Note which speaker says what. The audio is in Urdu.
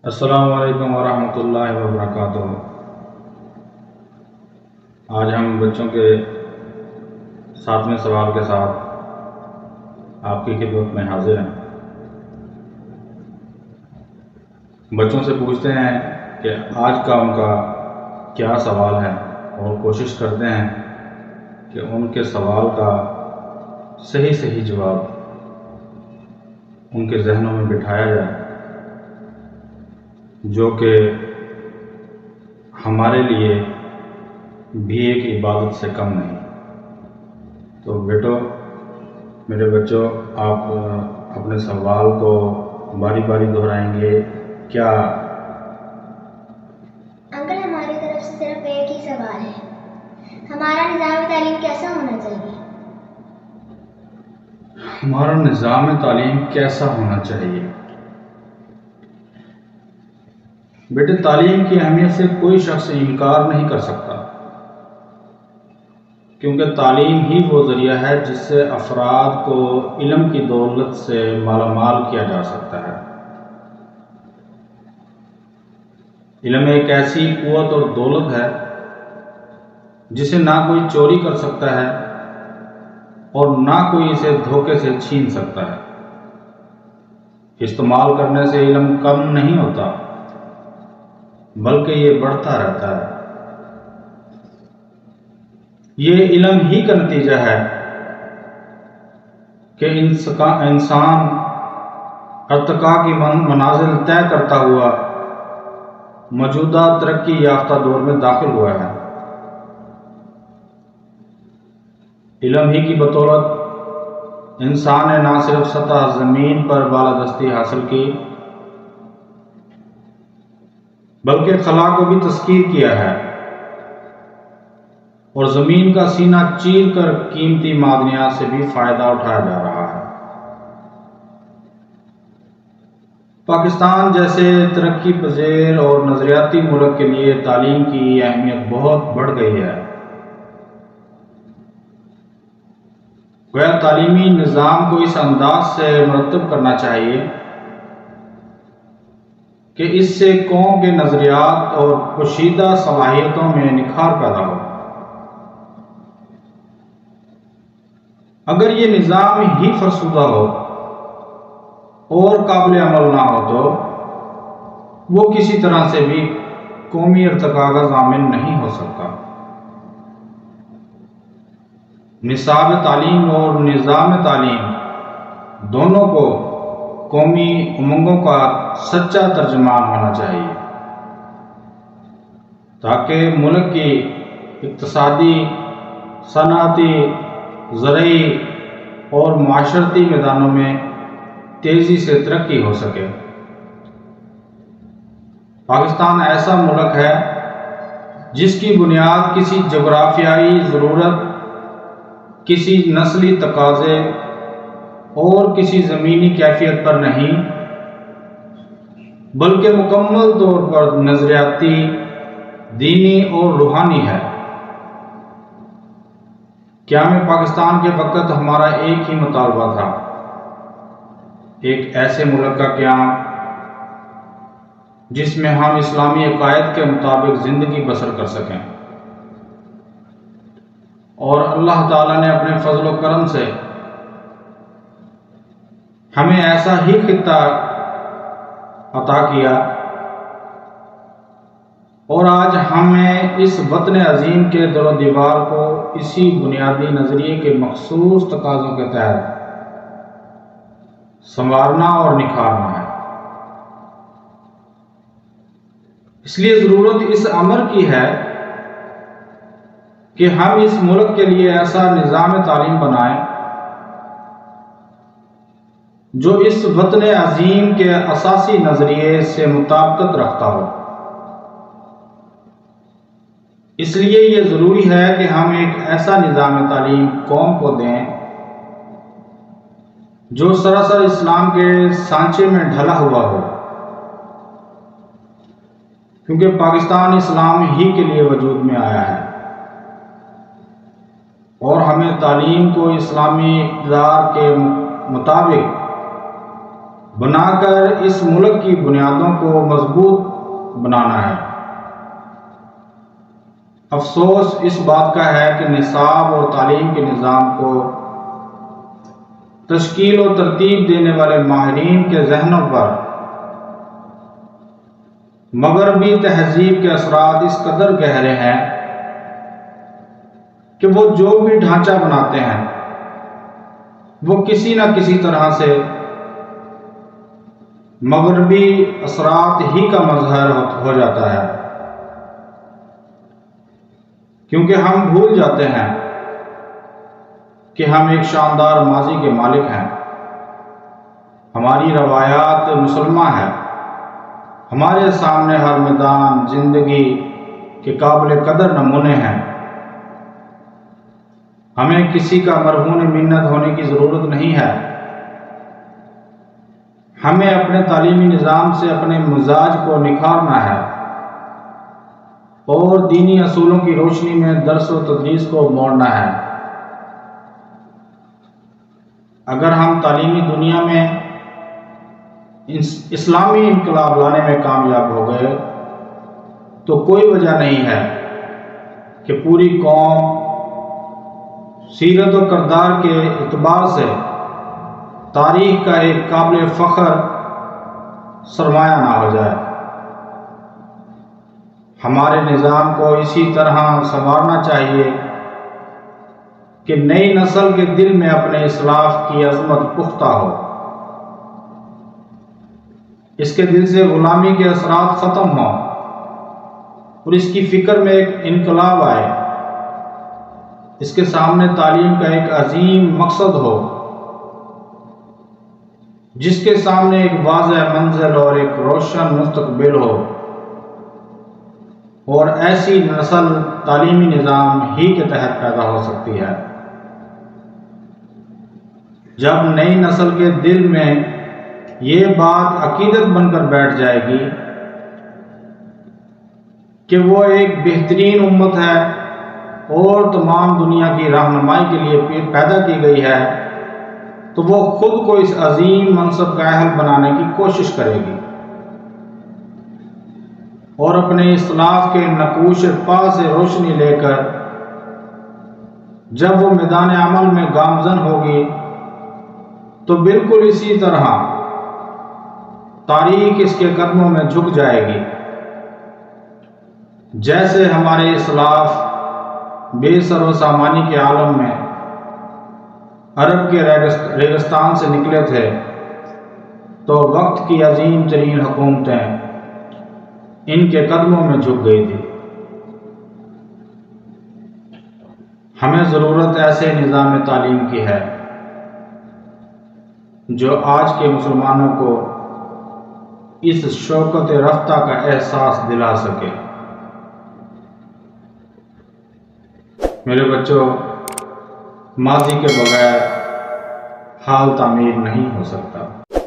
Speaker 1: السلام علیکم ورحمۃ اللہ وبرکاتہ۔ آج ہم بچوں کے 7ویں سوال کے ساتھ آپ کی خدمت میں حاضر ہیں۔ بچوں سے پوچھتے ہیں کہ آج کا ان کا کیا سوال ہے اور کوشش کرتے ہیں کہ ان کے سوال کا صحیح جواب ان کے ذہنوں میں بٹھایا جائے، جو کہ ہمارے لیے بھی ایک عبادت سے کم نہیں۔ تو میرے بچوں، آپ اپنے سوال کو باری باری دہرائیں گے کیا؟
Speaker 2: انکل، ہماری طرف سے صرف ایک ہی سوال ہے، ہمارا نظام تعلیم کیسا ہونا چاہیے؟
Speaker 1: ہمارا نظام تعلیم کیسا ہونا چاہیے؟ بیٹے، تعلیم کی اہمیت سے کوئی شخص انکار نہیں کر سکتا، کیونکہ تعلیم ہی وہ ذریعہ ہے جس سے افراد کو علم کی دولت سے مالا مال کیا جا سکتا ہے۔ علم ایک ایسی قوت اور دولت ہے جسے نہ کوئی چوری کر سکتا ہے اور نہ کوئی اسے دھوکے سے چھین سکتا ہے۔ استعمال کرنے سے علم کم نہیں ہوتا، بلکہ یہ بڑھتا رہتا ہے۔ یہ علم ہی کا نتیجہ ہے کہ انسان ارتقاء کی منازل طے کرتا ہوا موجودہ ترقی یافتہ دور میں داخل ہوا ہے۔ علم ہی کی بدولت انسان نے نہ صرف سطح زمین پر بالادستی حاصل کی، بلکہ خلا کو بھی تسخیر کیا ہے اور زمین کا سینہ چیر کر قیمتی معدنیات سے بھی فائدہ اٹھایا جا رہا ہے۔ پاکستان جیسے ترقی پذیر اور نظریاتی ملک کے لیے تعلیم کی اہمیت بہت بڑھ گئی ہے۔ گویا تعلیمی نظام کو اس انداز سے مرتب کرنا چاہیے کہ اس سے قوم کے نظریات اور پوشیدہ صلاحیتوں میں نکھار پیدا ہو۔ اگر یہ نظام ہی فرسودہ ہو اور قابل عمل نہ ہو تو وہ کسی طرح سے بھی قومی ارتقاء کا ضامن نہیں ہو سکتا۔ نصاب تعلیم اور نظام تعلیم دونوں کو قومی امنگوں کا سچا ترجمان ہونا چاہیے، تاکہ ملک کی اقتصادی، صنعتی، زرعی اور معاشرتی میدانوں میں تیزی سے ترقی ہو سکے۔ پاکستان ایسا ملک ہے جس کی بنیاد کسی جغرافیائی ضرورت، کسی نسلی تقاضے اور کسی زمینی کیفیت پر نہیں، بلکہ مکمل طور پر نظریاتی، دینی اور روحانی ہے۔ قیام پاکستان کے وقت ہمارا ایک ہی مطالبہ تھا، ایک ایسے ملک کا قیام جس میں ہم اسلامی عقائد کے مطابق زندگی بسر کر سکیں، اور اللہ تعالیٰ نے اپنے فضل و کرم سے ہمیں ایسا ہی خطہ عطا کیا، اور آج ہمیں اس وطن عظیم کے در و دیوار کو اسی بنیادی نظریے کے مخصوص تقاضوں کے تحت سنوارنا اور نکھارنا ہے۔ اس لیے ضرورت اس امر کی ہے کہ ہم اس ملک کے لیے ایسا نظام تعلیم بنائیں جو اس وطن عظیم کے اساسی نظریے سے مطابقت رکھتا ہو۔ اس لیے یہ ضروری ہے کہ ہم ایک ایسا نظام تعلیم قوم کو دیں جو سراسر اسلام کے سانچے میں ڈھلا ہوا ہو، کیونکہ پاکستان اسلام ہی کے لیے وجود میں آیا ہے، اور ہمیں تعلیم کو اسلامی اقتدار کے مطابق بنا کر اس ملک کی بنیادوں کو مضبوط بنانا ہے۔ افسوس اس بات کا ہے کہ نصاب اور تعلیم کے نظام کو تشکیل و ترتیب دینے والے ماہرین کے ذہنوں پر مغربی تہذیب کے اثرات اس قدر گہرے ہیں کہ وہ جو بھی ڈھانچہ بناتے ہیں وہ کسی نہ کسی طرح سے مغربی اثرات ہی کا مظہر ہو جاتا ہے، کیونکہ ہم بھول جاتے ہیں کہ ہم ایک شاندار ماضی کے مالک ہیں۔ ہماری روایات مسلمہ ہیں، ہمارے سامنے ہر میدان زندگی کے قابل قدر نمونے ہیں۔ ہمیں کسی کا مرہون منت ہونے کی ضرورت نہیں ہے۔ ہمیں اپنے تعلیمی نظام سے اپنے مزاج کو نکھارنا ہے اور دینی اصولوں کی روشنی میں درس و تدریس کو موڑنا ہے۔ اگر ہم تعلیمی دنیا میں اسلامی انقلاب لانے میں کامیاب ہو گئے تو کوئی وجہ نہیں ہے کہ پوری قوم سیرت و کردار کے اعتبار سے تاریخ کا ایک قابل فخر سرمایہ نہ ہو جائے۔ ہمارے نظام کو اسی طرح سنوارنا چاہیے کہ نئی نسل کے دل میں اپنے اسلاف کی عظمت پختہ ہو، اس کے دل سے غلامی کے اثرات ختم ہوں اور اس کی فکر میں ایک انقلاب آئے۔ اس کے سامنے تعلیم کا ایک عظیم مقصد ہو، جس کے سامنے ایک واضح منزل اور ایک روشن مستقبل ہو، اور ایسی نسل تعلیمی نظام ہی کے تحت پیدا ہو سکتی ہے۔ جب نئی نسل کے دل میں یہ بات عقیدت بن کر بیٹھ جائے گی کہ وہ ایک بہترین امت ہے اور تمام دنیا کی رہنمائی کے لیے پیدا کی گئی ہے، تو وہ خود کو اس عظیم منصب کا اہل بنانے کی کوشش کرے گی اور اپنے اسلاف کے نقوش پا سے روشنی لے کر جب وہ میدان عمل میں گامزن ہوگی تو بالکل اسی طرح تاریخ اس کے قدموں میں جھک جائے گی، جیسے ہمارے اسلاف بے سر و سامانی کے عالم میں عرب کے ریگستان سے نکلے تھے تو وقت کی عظیم ترین حکومتیں ان کے قدموں میں جھک گئی تھی۔ ہمیں ضرورت ایسے نظام تعلیم کی ہے جو آج کے مسلمانوں کو اس شوکت رفتہ کا احساس دلا سکے۔ میرے بچوں، ماضی کے بغیر حال تعمیر نہیں ہو سکتا۔